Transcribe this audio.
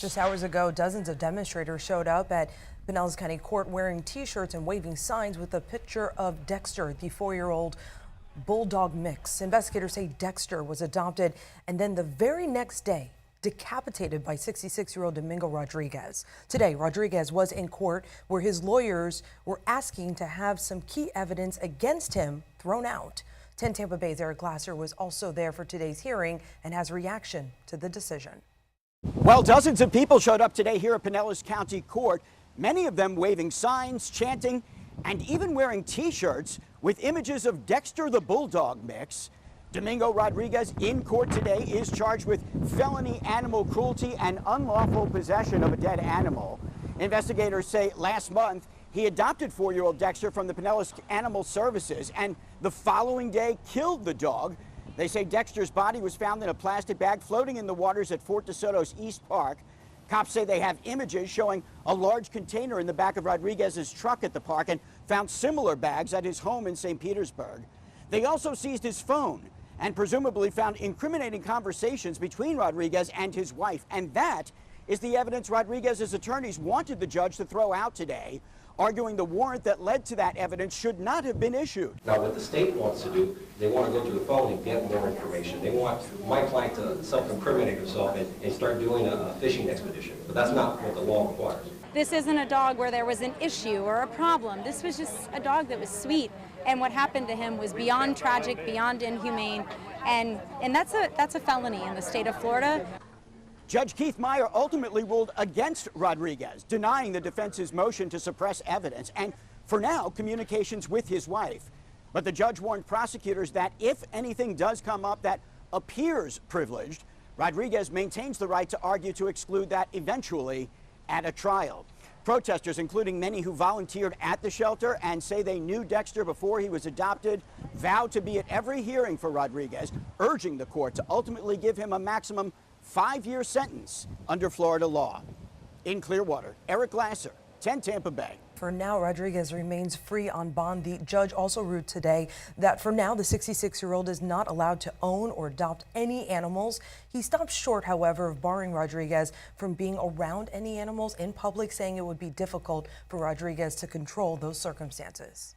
Just hours ago, dozens of demonstrators showed up at Pinellas County Court wearing T-shirts and waving signs with a picture of Dexter, the 4-year-old bulldog mix. Investigators say Dexter was adopted and then the very next day decapitated by 66-year-old Domingo Rodriguez. Today, Rodriguez was in court where his lawyers were asking to have some key evidence against him thrown out. 10 Tampa Bay's Eric Glasser was also there for today's hearing and has a reaction to the decision. Well, dozens of people showed up today here at Pinellas County Court, many of them waving signs, chanting, and even wearing T-shirts with images of Dexter the Bulldog mix. Domingo Rodriguez in court today is charged with felony animal cruelty and unlawful possession of a dead animal. Investigators say last month he adopted 4-year-old Dexter from the Pinellas Animal Services and the following day killed the dog. They say Dexter's body was found in a plastic bag floating in the waters at Fort DeSoto's East Park. Cops say they have images showing a large container in the back of Rodriguez's truck at the park and found similar bags at his home in St. Petersburg. They also seized his phone and presumably found incriminating conversations between Rodriguez and his wife. And that is the evidence Rodriguez's attorneys wanted the judge to throw out today, arguing the warrant that led to that evidence should not have been issued. Now, what the state wants to do, they want to go through the phone and get more information. They want my client to self-incriminate himself and start doing a fishing expedition. But that's not what the law requires. This isn't a dog where there was an issue or a problem. This was just a dog that was sweet. And what happened to him was beyond tragic, beyond inhumane. And that's a felony in the state of Florida. Judge Keith Meyer ultimately ruled against Rodriguez, denying the defense's motion to suppress evidence and, for now, communications with his wife. But the judge warned prosecutors that if anything does come up that appears privileged, Rodriguez maintains the right to argue to exclude that eventually at a trial. Protesters, including many who volunteered at the shelter and say they knew Dexter before he was adopted, vowed to be at every hearing for Rodriguez, urging the court to ultimately give him a maximum 5-year sentence under Florida law. In Clearwater, Eric Glasser, 10 Tampa Bay. For now, Rodriguez remains free on bond. The judge also ruled today that for now, the 66-year-old is not allowed to own or adopt any animals. He stopped short, however, of barring Rodriguez from being around any animals in public, saying it would be difficult for Rodriguez to control those circumstances.